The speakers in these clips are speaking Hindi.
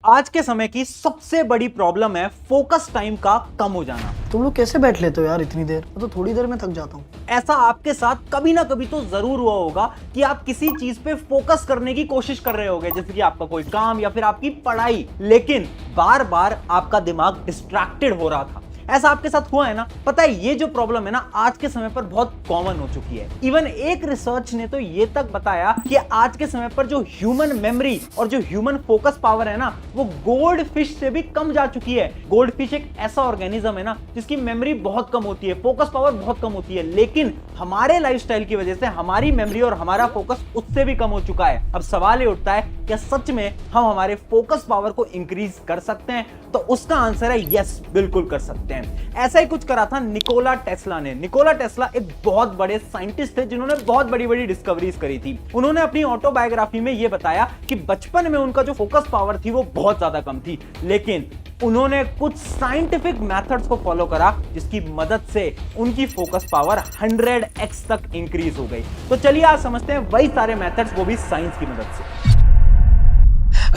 आज के समय की सबसे बड़ी प्रॉब्लम है फोकस टाइम का कम हो जाना। तुम लोग कैसे बैठ लेते हो यार इतनी देर? मैं तो थोड़ी देर में थक जाता हूँ। ऐसा आपके साथ कभी ना कभी तो जरूर हुआ होगा कि आप किसी चीज पे फोकस करने की कोशिश कर रहे होगे, जैसे कि आपका कोई काम या फिर आपकी पढ़ाई, लेकिन बार बार आपका दिमाग डिस्ट्रैक्टेड हो रहा था। ऐसा आपके साथ हुआ है ना? पता है ये जो प्रॉब्लम है ना आज के समय पर बहुत कॉमन हो चुकी है। इवन एक रिसर्च ने तो ये तक बताया कि आज के समय पर जो ह्यूमन मेमोरी और जो ह्यूमन फोकस पावर है ना वो गोल्ड फिश से भी कम जा चुकी है। गोल्ड फिश एक ऐसा ऑर्गेनिज्म है ना जिसकी मेमोरी बहुत कम होती है, फोकस पावर बहुत कम होती है, लेकिन हमारे लाइफस्टाइल की वजह से हमारी मेमोरी और हमारा फोकस उससे भी कम हो चुका है। अब सवाल ये उठता है क्या सच में हम हमारे फोकस पावर को इंक्रीज कर सकते हैं? तो उसका आंसर है यस, बिल्कुल कर सकते हैं। ऐसा ही कुछ करा था निकोला टेस्ला ने। निकोला टेस्ला एक बहुत बड़े साइंटिस्ट थे जिन्होंने बहुत बड़ी बड़ी डिस्कवरीज करी थी। उन्होंने अपनी ऑटोबायोग्राफी में यह बताया कि बचपन में उनका जो फोकस पावर थी वो बहुत ज्यादा कम थी, लेकिन उन्होंने कुछ साइंटिफिक मेथड्स को फॉलो करा जिसकी मदद से उनकी फोकस पावर 100x तक इंक्रीज हो गई। तो चलिए आज समझते हैं वही सारे मेथड्स, वो भी साइंस की मदद से।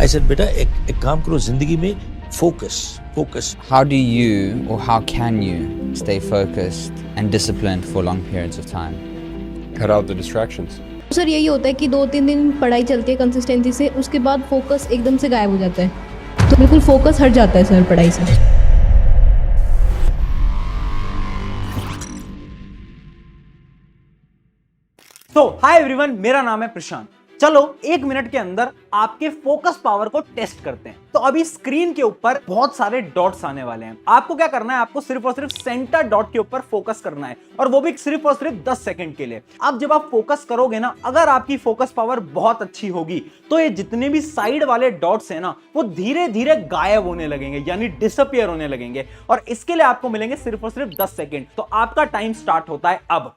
ऐसे बेटा एक काम करो जिंदगी में, focus. How do you or how can you stay focused and disciplined for long periods of time? Cut out the distractions. Sir यही होता है कि 2-3 दिन पढ़ाई चलती है कंसिस्टेंसी से, उसके बाद फोकस एकदम से गायब हो जाता है, तो बिल्कुल फोकस हट जाता है सर पढ़ाई से। तो हाय एवरीवन, मेरा नाम है प्रशांत। चलो 1 मिनट के अंदर आपके फोकस पावर को टेस्ट करते हैं। तो अभी स्क्रीन के ऊपर बहुत सारे डॉट्स आने वाले हैं। आपको क्या करना है, आपको सिर्फ और सिर्फ सेंटर डॉट के ऊपर फोकस करना है, और वो भी सिर्फ और सिर्फ 10 सेकंड के लिए। अब जब आप फोकस करोगे ना, अगर आपकी फोकस पावर बहुत अच्छी होगी तो ये जितने भी साइड वाले डॉट्स हैं ना वो धीरे धीरे गायब होने लगेंगे, यानी डिसअपियर होने लगेंगे, और इसके लिए आपको मिलेंगे सिर्फ और सिर्फ 10 सेकंड। तो आपका टाइम स्टार्ट होता है अब।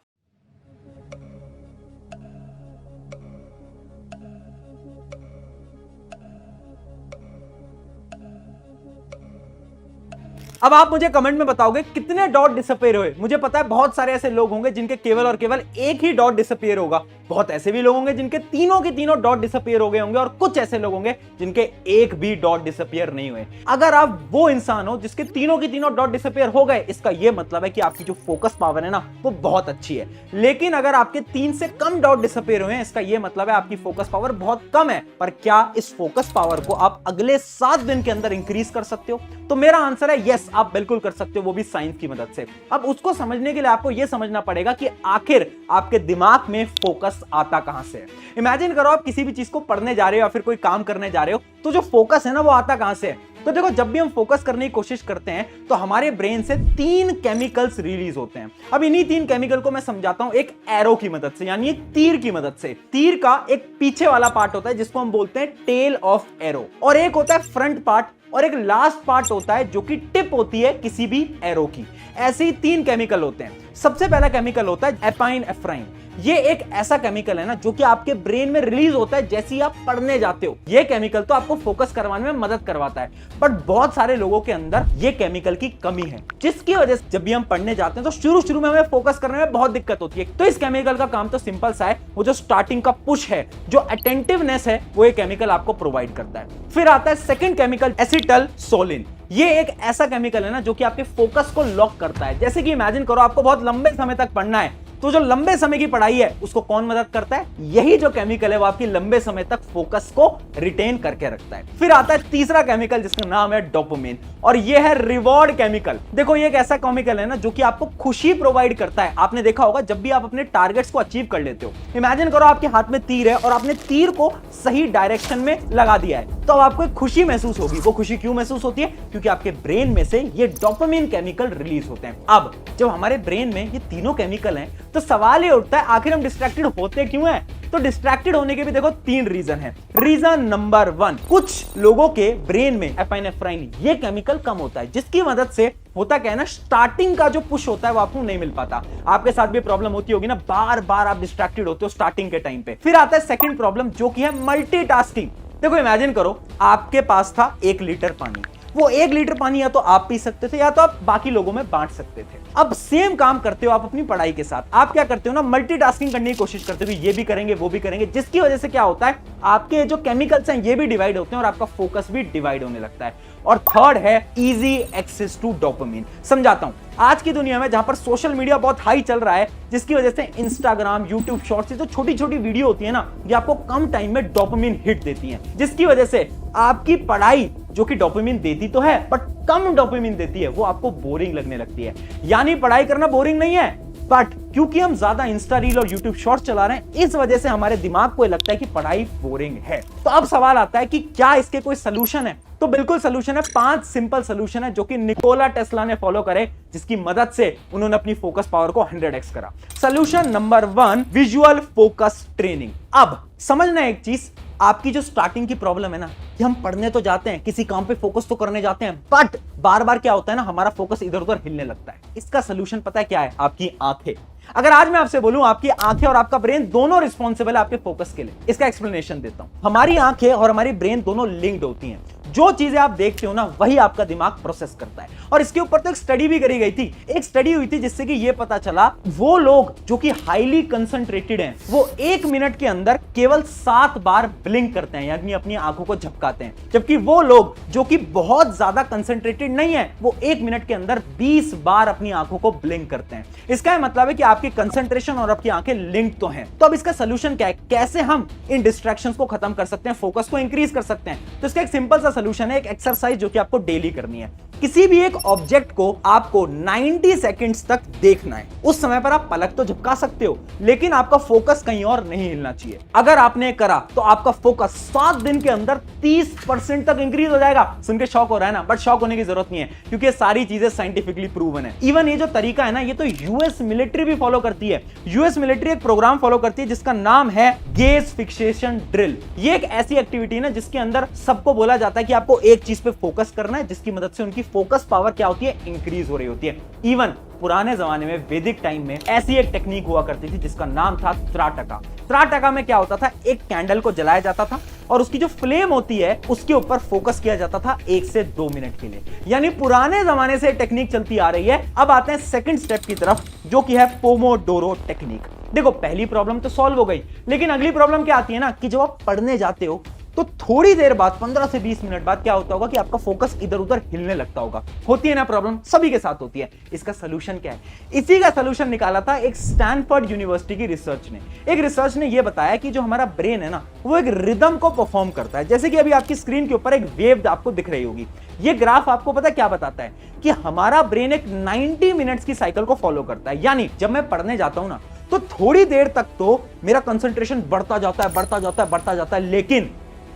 अब आप मुझे कमेंट में बताओगे कितने डॉट डिसअपीयर हुए। मुझे पता है बहुत सारे ऐसे लोग होंगे जिनके केवल और केवल एक ही डॉट डिसअपीयर होगा, बहुत ऐसे भी लोग होंगे जिनके तीनों के तीनों डॉट डिसअपीयर हो गए होंगे, और कुछ ऐसे लोग होंगे जिनके एक भी डॉट डिसअपीयर नहीं हुए। अगर आप वो इंसान हो जिसके तीनों के तीनों डॉट डिसअपीयर हो गए, इसका यह मतलब है कि आपकी जो फोकस पावर है ना वो बहुत अच्छी है। लेकिन अगर आपके 3 से कम डॉट डिसअपीयर हुए, इसका यह मतलब है आपकी फोकस पावर बहुत कम है। पर क्या इस फोकस पावर को आप अगले 7 दिन के अंदर इंक्रीज कर सकते हो? तो मेरा आंसर है यस, आप बिल्कुल कर सकते हो, वो भी साइंस की मदद से। अब उसको समझने के लिए आपको यह समझना पड़ेगा कि आखिर आपके दिमाग में फोकस आता कहां से है। इमेजिन करो आप किसी भी चीज को पढ़ने जा रहे हो या फिर कोई काम करने जा रहे हो, तो जो फोकस है ना वो आता कहां से है? तो देखो, जब भी हम फोकस करने की कोशिश करते हैं तो हमारे ब्रेन से 3 केमिकल्स रिलीज होते हैं। अब इन्हीं 3 केमिकल को मैं समझाता हूं एक एरो की मदद से, यानी एक तीर की मदद से। तीर का एक पीछे वाला पार्ट होता है जिसको हम बोलते हैं टेल ऑफ एरो, और एक होता है फ्रंट पार्ट, और एक लास्ट पार्ट होता है जो कि टिप होती है किसी भी एरो की। ऐसे ही 3 केमिकल होते हैं। सबसे पहला केमिकल होता है एपाइनेफ्राइन। ये एक ऐसा केमिकल है ना जो कि आपके ब्रेन में रिलीज होता है जैसे ही आप पढ़ने जाते हो। ये केमिकल तो आपको फोकस करवाने में मदद करवाता है, बट बहुत सारे लोगों के अंदर ये केमिकल की कमी है, जिसकी वजह से जब भी हम पढ़ने जाते हैं तो शुरू में हमें फोकस करने में बहुत दिक्कत होती है। तो इस केमिकल का काम तो सिंपल सा है, वो जो स्टार्टिंग का पुश है, जो अटेंटिवनेस है, वो ये केमिकल आपको प्रोवाइड करता है। फिर आता है सेकंड केमिकल, एसिटाइलकोलिन। ये एक ऐसा केमिकल है ना जो कि आपके फोकस को लॉक करता है। जैसे कि इमेजिन करो आपको बहुत लंबे समय तक पढ़ना है, तो जो लंबे समय की पढ़ाई है उसको कौन मदद करता है? यही जो केमिकल है वो आपकी लंबे समय तक फोकस को रिटेन करके रखता है। फिर आता है तीसरा केमिकल जिसका नाम है डोपामिन, और ये है रिवॉर्ड केमिकल। देखो, ये एक ऐसा केमिकल है ना जो कि आपको खुशी प्रोवाइड करता है। आपने देखा होगा जब भी आप अपने टारगेट्स को अचीव कर लेते हो, इमेजिन करो आपके हाथ में तीर है और आपने तीर को सही डायरेक्शन में लगा दिया है, तो अब आपको एक खुशी महसूस होगी। वो खुशी क्यों महसूस होती है? क्योंकि आपके ब्रेन में से ये डोपामिन केमिकल रिलीज होते हैं। अब जब हमारे ब्रेन में ये तीनों केमिकल हैं तो सवाल ये उठता है आखिर हम डिस्ट्रैक्टेड होते क्यों हैं? तो डिस्ट्रैक्टेड होने के भी देखो 3 रीजन है। रीजन नंबर 1, कुछ लोगों के ब्रेन में एपाइनेफ्राइन ये केमिकल कम होता है, जिसकी मदद से होता क्या है ना, स्टार्टिंग का जो पुश होता है वो आपको नहीं मिल पाता। आपके साथ भी प्रॉब्लम होती होगी ना, बार बार आप डिस्ट्रैक्टेड होते हो स्टार्टिंग के टाइम पे। फिर आता है सेकंड प्रॉब्लम जो कि है मल्टीटास्किंग। देखो, इमेजिन करो आपके पास था 1 लीटर पानी, वो 1 लीटर पानी या तो आप पी सकते थे या तो आप बाकी लोगों में बांट सकते थे। अब सेम काम करते हो आप अपनी पढ़ाई के साथ। आप क्या करते हो ना, मल्टीटास्किंग करने की कोशिश करते हो कि ये भी करेंगे वो भी करेंगे, जिसकी वजह से क्या होता है, आपके जो केमिकल्स हैं ये भी डिवाइड होते हैं और आपका फोकस भी डिवाइड होने लगता है। और थर्ड है इजी एक्सेस टू डोपामिन। समझाता हूं, आज की दुनिया में जहां पर सोशल मीडिया बहुत हाई चल रहा है, जिसकी वजह से इंस्टाग्राम, यूट्यूब शॉर्ट्स से जो छोटी छोटी वीडियो होती है ना, ये आपको कम टाइम में डोपामिन हिट देती हैं, जिसकी वजह से आपकी पढ़ाई जो कि डोपामिन देती तो है बट कम डोपामिन देती है, वो आपको बोरिंग लगने लगती है। यानी पढ़ाई करना बोरिंग नहीं है, बट क्योंकि हम ज्यादा इंस्टा रील और यूट्यूब शॉर्ट्स चला रहे हैं, इस वजह से हमारे दिमाग को लगता है कि पढ़ाई बोरिंग है। तो अब सवाल आता है कि क्या इसके कोई सोल्यूशन है? तो बिल्कुल सोल्यूशन है। 5 सिंपल सोल्यूशन है जो कि निकोला टेस्ला ने फॉलो करे, जिसकी मदद से उन्होंने अपनी फोकस पावर को 100x करा। Solution number 1, visual focus training. अब समझना एक चीज, आपकी जो स्टार्टिंग की प्रॉब्लम है ना, कि हम पढ़ने तो जाते हैं, किसी काम पे फोकस तो करने जाते हैं, बट बार बार क्या होता है ना, हमारा फोकस इधर उधर हिलने लगता है। इसका सोल्यूशन पता है क्या है? आपकी आंखें। अगर आज मैं आपसे बोलूं आपकी आंखें और आपका ब्रेन दोनों रिस्पॉन्सिबल है आपके फोकस के लिए, इसका एक्सप्लेनेशन देता हूं। हमारी आंखें और हमारी ब्रेन दोनों लिंक्ड होती हैं। जो चीजें आप देखते हो ना, वही आपका दिमाग प्रोसेस करता है। और इसके ऊपर तो एक स्टडी भी करी गई थी। एक स्टडी हुई थी जिससे कि यह पता चला, वो लोग जो कि हाईली कंसंट्रेटेड हैं, वो 1 मिनट के अंदर केवल 7 बार ब्लिंक करते हैं, यानी अपनी आंखों को झपकाते हैं। जबकि वो लोग जो कि बहुत ज्यादा कंसंट्रेटेड नहीं है, वो 1 मिनट के अंदर 20 बार अपनी आंखों को ब्लिंक करते हैं। इसका मतलब है कि आपकी कंसंट्रेशन और आपकी आंखें लिंक तो हैं। तो अब इसका सोल्यूशन क्या है? कैसे हम इन डिस्ट्रैक्शंस को खत्म कर सकते हैं, फोकस को इंक्रीज कर सकते हैं? तो इसका एक सिंपल सा सोल्यूशन है, एक एक्सरसाइज जो कि आपको डेली करनी है। किसी भी एक ऑब्जेक्ट को आपको 90 सेकंड्स तक देखना है। उस समय पर आप पलक तो झपका सकते हो, लेकिन आपका फोकस कहीं और नहीं हिलना चाहिए। अगर आपने करा तो आपका फोकस 7 दिन के अंदर 30% तक इंक्रीज हो जाएगा। सुन के शॉक हो रहा है ना, बट शॉक होने की जरूरत नहीं है, क्योंकि ये सारी चीजें साइंटिफिकली प्रूवन है। इवन ये जो तरीका है ना, ये तो यूएस मिलिट्री भी फॉलो करती है। यूएस मिलिट्री एक प्रोग्राम फॉलो करती है जिसका नाम है गेज फिक्सेशन ड्रिल। ये एक ऐसी एक्टिविटी है ना, जिसके अंदर सबको बोला जाता है कि आपको एक चीज पे फोकस करना है, जिसकी मदद से उनकी फोकस पावर क्या होती है? इंक्रीज हो रही होती है। इवन पुराने जमाने में, वैदिक टाइम में, ऐसी एक टेक्निक हुआ करती थी जिसका नाम था त्राटका। त्राटका में क्या होता था? एक कैंडल को जलाया जाता था और उसकी जो फ्लेम होती है उसके ऊपर फोकस किया जाता था 1 से 2 मिनट के लिए। यानी पुराने जमाने से टेक्निक चलती आ रही है। अब आते हैं सेकंड स्टेप की तरफ, जो कि है पोमोडोरो टेक्निक। देखो, पहली प्रॉब्लम तो सॉल्व हो गई, लेकिन अगली प्रॉब्लम क्या आती है ना, कि जब आप पढ़ने जाते हो तो थोड़ी देर बाद, 15 से 20 मिनट बाद क्या होता होगा कि आपका फोकस इधर उधर हिलने लगता होगा। होती है ना प्रॉब्लम, सभी के साथ होती है। इसका सोल्यूशन क्या है? इसी का सोल्यूशन निकाला था एक स्टैनफोर्ड यूनिवर्सिटी की रिसर्च ने। एक रिसर्च ने यह बताया कि जो हमारा ब्रेन है ना, वो एक रिदम को परफॉर्म करता है। जैसे कि अभी आपकी स्क्रीन के ऊपर एक वेव आपको दिख रही होगी। ये ग्राफ आपको पता क्या बताता है? कि हमारा ब्रेन एक 90 मिनट्स की साइकिल को फॉलो करता है। यानी जब मैं पढ़ने जाता हूं ना, तो थोड़ी देर तक तो मेरा कंसंट्रेशन बढ़ता जाता है, बढ़ता जाता है, बढ़ता जाता है, लेकिन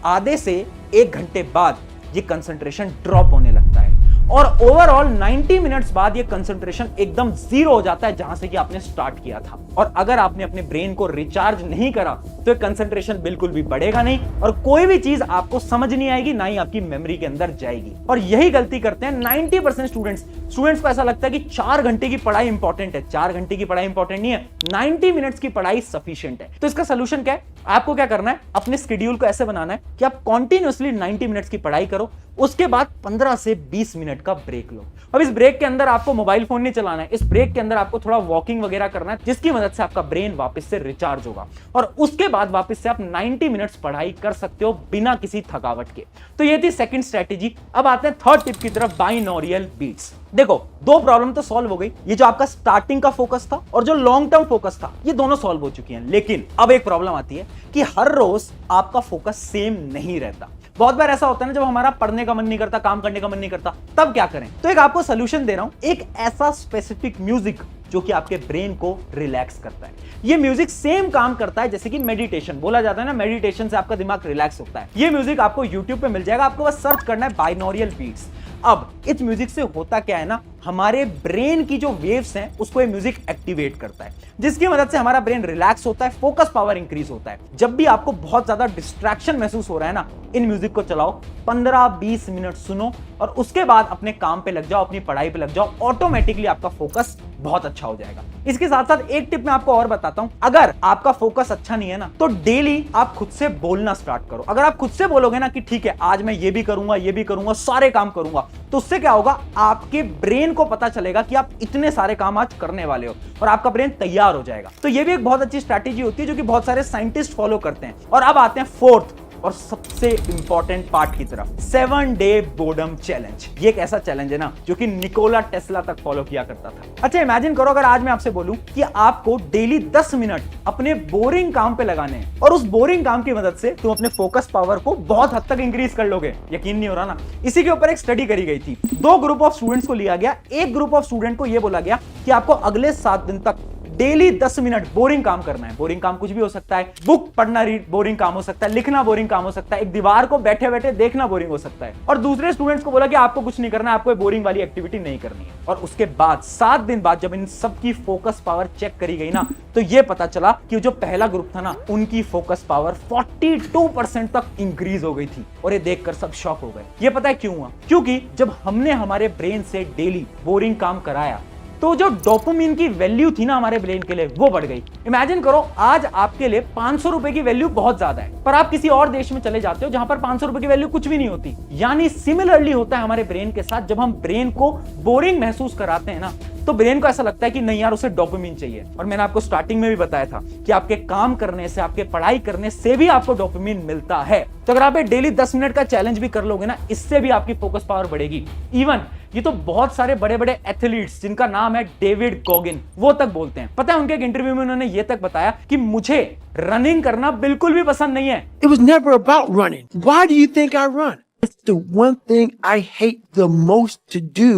आधे से 1 घंटे बाद ये कंसंट्रेशन ड्रॉप होने लगता है और ओवरऑल 90 मिनट्स बाद ये कंसंट्रेशन एकदम 0 हो जाता है, जहां से कि आपने स्टार्ट किया था। और अगर आपने अपने ब्रेन को रिचार्ज नहीं करा तो ये कंसंट्रेशन बिल्कुल भी बढ़ेगा नहीं और कोई भी चीज आपको समझ नहीं आएगी, ना ही आपकी मेमोरी के अंदर जाएगी। और यही गलती करते हैं 90% स्टूडेंट्स को। ऐसा लगता है कि 4 घंटे की पढ़ाई इंपॉर्टेंट है। 4 घंटे की पढ़ाई इंपॉर्टेंट नहीं है, 90 मिनट्स की पढ़ाई सफिशिएंट है। तो इसका सोल्यूशन क्या है? आपको क्या करना है? अपने शेड्यूल को ऐसे बनाना है कि आप कंटिन्यूअसली 90 मिनट्स की पढ़ाई करो, उसके बाद 15 से 20 मिनट का ब्रेक लो। अब इस ब्रेक के अंदर आपको मोबाइल फोन नहीं चलाना है। इस ब्रेक के अंदर आपको थोड़ा वॉकिंग वगैरह करना है, जिसकी मदद से आपका ब्रेन वापस से रिचार्ज होगा और उसके बाद वापस से आप 90 मिनट्स पढ़ाई कर सकते हो बिना किसी थकावट के। तो ये थी सेकंड स्ट्रेटेजी। अब आते हैं थर्ड टिप की तरफ, बाइनोरियल बीट्स। देखो, 2 प्रॉब्लम तो सॉल्व हो गई। ये जो आपका स्टार्टिंग का फोकस था और जो लॉन्ग टर्म फोकस था, ये दोनों सॉल्व हो चुकी हैं। लेकिन अब एक प्रॉब्लम आती है कि हर रोज आपका फोकस सेम नहीं रहता। बहुत बार ऐसा होता है ना, जब हमारा पढ़ने का मन नहीं करता, काम करने का मन नहीं करता, तब क्या करें? तो एक आपको सोल्यूशन दे रहा हूं, एक ऐसा स्पेसिफिक म्यूजिक जो कि आपके ब्रेन को रिलैक्स करता है। ये म्यूजिक सेम काम करता है जैसे कि मेडिटेशन। बोला जाता है ना, मेडिटेशन से आपका दिमाग रिलैक्स होता है। ये म्यूजिक आपको YouTube पे मिल जाएगा, आपको बस सर्च करना है बाइनोरियल बीट्स। अब इस म्यूजिक से होता क्या है ना, हमारे ब्रेन की जो वेव्स हैं उसको ये म्यूजिक एक्टिवेट करता है, जिसकी मदद से हमारा ब्रेन रिलैक्स होता है, फोकस पावर इंक्रीज होता है। जब भी आपको बहुत ज्यादा डिस्ट्रैक्शन महसूस हो रहा है ना, इन म्यूजिक को चलाओ, 15-20 मिनट सुनो और उसके बाद अपने काम पे लग जाओ, अपनी पढ़ाई पे लग जाओ। ऑटोमेटिकली आपका फोकस बहुत अच्छा हो जाएगा। इसके साथ साथ एक टिप मैं आपको और बताता हूं, अगर आपका फोकस अच्छा नहीं है ना, तो डेली आप खुद से बोलना स्टार्ट करो। अगर आप खुद से बोलोगे ना कि ठीक है आज मैं ये भी करूंगा, सारे काम करूंगा, तो उससे क्या होगा, आपके ब्रेन को पता चलेगा कि आप इतने सारे काम आज करने वाले हो और आपका ब्रेन तैयार हो जाएगा। तो ये भी एक बहुत अच्छी स्ट्रैटेजी होती है जो कि बहुत सारे साइंटिस्ट फॉलो करते हैं। और अब आते हैं फोर्थ और सबसे इंपॉर्टेंट पार्ट की तरफ, 7 डे बोर्डम चैलेंज। ये एक ऐसा चैलेंज है ना जो कि निकोला टेस्ला तक फॉलो किया करता था। अच्छा इमेजिन करो अगर आज मैं आपसे बोलूं कि आपको डेली 10 मिनट अपने बोरिंग काम पे लगाने हैं और उस बोरिंग काम की मदद से तुम अपने फोकस पावर को बहुत हद तक इंक्रीज कर लोगे। यकीन नहीं हो रहा ना? इसी के ऊपर एक स्टडी करी गई थी। 2 ग्रुप ऑफ स्टूडेंट्स को लिया गया। एक ग्रुप ऑफ स्टूडेंट को यह बोला गया कि आपको अगले 7 दिन तक डेली 10 मिनट बोरिंग काम करना है। बोरिंग काम कुछ भी हो सकता है, बुक पढ़ना बोरिंग काम हो सकता है, लिखना बोरिंग काम हो सकता है, एक दीवार को बैठे बैठे देखना बोरिंग हो सकता है। और दूसरे स्टूडेंट्स को बोला कि आपको कुछ नहीं करना है, आपको बोरिंग वाली एक्टिविटी नहीं करनी है। और उसके बाद 7 दिन बाद जब इन सब की फोकस पावर चेक करी गई ना, तो यह पता चला कि जो पहला ग्रुप था ना, उनकी फोकस पावर 42% तक इंक्रीज हो गई थी। और ये देखकर सब शॉक हो गए। ये पता है क्यों हुआ? क्योंकि जब हमने हमारे ब्रेन से डेली बोरिंग काम कराया तो जो डोपामिन की वैल्यू थी ना हमारे ब्रेन के लिए, वो बढ़ गई। इमेजिन करो आज आपके लिए 500 रुपए की वैल्यू बहुत ज्यादा है, पर आप किसी और देश में चले जाते हो जहां पर 500 रुपए की वैल्यू कुछ भी नहीं होती। यानी सिमिलरली होता है हमारे ब्रेन के साथ। जब हम ब्रेन को बोरिंग महसूस कराते हैं ना, तो ब्रेन को ऐसा लगता है कि नहीं यार उसे डोपामिन चाहिए। और मैंने आपको स्टार्टिंग में भी बताया था कि आपके काम करने से, आपके पढ़ाई करने से भी आपको डोपामिन मिलता है। तो अगर आप डेली 10 मिनट का चैलेंज भी कर लोगे ना, इससे भी आपकी फोकस पावर बढ़ेगी। इवन ये तो बहुत सारे बड़े बड़े एथलीट्स जिनका नाम है डेविड कॉगिन, वो तक बोलते हैं। पता है उनके एक इंटरव्यू में उन्होंने ये तक बताया कि मुझे रनिंग करना बिल्कुल भी पसंद नहीं है। It was never about running. Why do you think I run? It's the one thing I hate the most to do,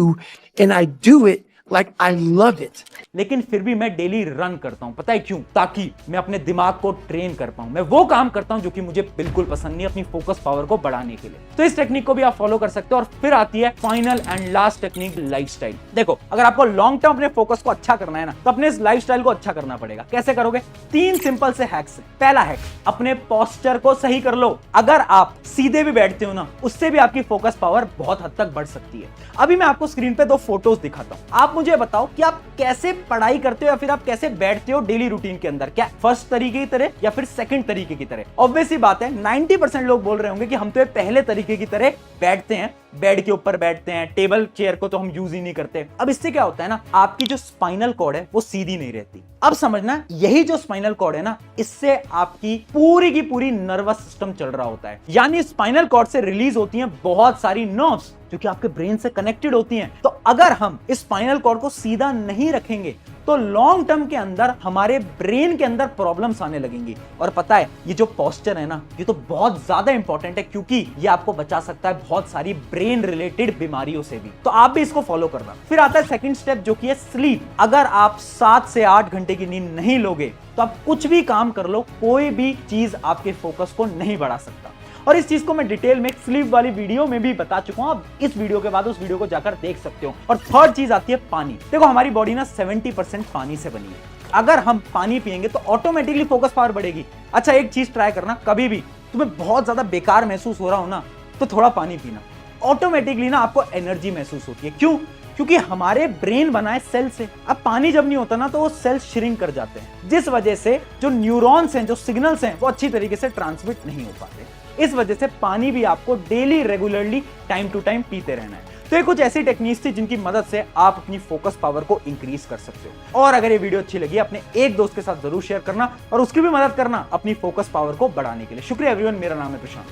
and I do it like I love it. लेकिन फिर भी मैं डेली रन करता हूं। पता है क्यों? ताकि मैं अपने दिमाग को ट्रेन कर पाऊं। मैं वो काम करता हूं जो कि मुझे बिल्कुल पसंद नहीं, अपनी फोकस पावर को बढ़ाने के लिए। तो इस टेक्निक को भी आप फॉलो कर सकते हो। और फिर आती है final and last technique, lifestyle. देखो अगर आपको लॉन्ग टर्म अपने फोकस को अच्छा करना है ना, तो अपने इस लाइफस्टाइल को अच्छा करना पड़ेगा। कैसे करोगे? 3 सिंपल से हैक्स है। पहला हैक, अपने पोस्चर को सही कर लो। अगर आप सीधे भी बैठते हो ना, उससे भी आपकी फोकस पावर बहुत हद तक बढ़ सकती है। अभी मैं आपको स्क्रीन पे 2 फोटोज दिखाता हूं। आप मुझे बताओ कि आप कैसे पढ़ाई करते हो या फिर आप कैसे बैठते हो डेली रूटीन के अंदर। क्या फर्स्ट तरीके की तरह या फिर सेकंड तरीके की तरह? ऑब्वियस ही बात है 90% लोग बोल रहे होंगे कि हम तो पहले तरीके की तरह बैठते हैं, बेड के ऊपर बैठते हैं, टेबल चेयर को तो हम यूज ही नहीं करते। अब इससे क्या होता है ना, आपकी जो स्पाइनल कॉर्ड है वो सीधी नहीं रहती। अब समझना, यही जो स्पाइनल कॉर्ड है ना, इससे आपकी पूरी की पूरी नर्वस सिस्टम चल रहा होता है। यानी स्पाइनल कॉर्ड से रिलीज होती हैं बहुत सारी नर्व्स जो कि आपके ब्रेन से कनेक्टेड होती हैं। तो अगर हम इस स्पाइनल कॉर्ड को सीधा नहीं रखेंगे तो लॉन्ग टर्म के अंदर हमारे ब्रेन के अंदर प्रॉब्लम्स आने लगेंगी। और पता है ये जो पोस्चर है ना, ये तो बहुत ज्यादा इंपॉर्टेंट है, क्योंकि ये आपको बचा सकता है बहुत सारी ब्रेन रिलेटेड बीमारियों से भी। तो आप भी इसको फॉलो करना। फिर आता है सेकंड स्टेप जो कि है स्लीप। अगर आप 7 से 8 घंटे की नींद नहीं लोगे तो आप कुछ भी काम कर लो, कोई भी चीज आपके फोकस को नहीं बढ़ा सकता। और इस चीज को मैं डिटेल में स्लीप वाली वीडियो में भी बता चुका हूं। आप इस वीडियो के बाद उस वीडियो को जाकर देख सकते हो। और थर्ड चीज आती है पानी। देखो हमारी बॉडी ना 70% पानी से बनी है। अगर हम पानी पिएंगे तो ऑटोमेटिकली फोकस पावर बढ़ेगी। अच्छा एक चीज ट्राई करना, कभी भी तुम्हें बहुत ज्यादा बेकार महसूस हो रहा हो ना, तो थोड़ा पानी पीना, ऑटोमेटिकली ना आपको एनर्जी महसूस होती है। क्यों? क्योंकि हमारे ब्रेन बना है सेल से। अब पानी जब नहीं होता ना, तो वो सेल्स श्रिंक कर जाते हैं, जिस वजह से जो न्यूरॉन्स हैं, जो सिग्नल्स हैं, वो अच्छी तरीके से ट्रांसमिट नहीं हो पाते। इस वजह से पानी भी आपको daily regularly time to time पीते रहना है। तो ये कुछ ऐसी टेक्निक्स थी जिनकी मदद से आप अपनी फोकस पावर को इंक्रीज कर सकते हो। और अगर ये वीडियो अच्छी लगी, अपने एक दोस्त के साथ जरूर शेयर करना और उसकी भी मदद करना अपनी फोकस पावर को बढ़ाने के लिए। शुक्रिया एवरीवन, मेरा नाम है प्रशांत।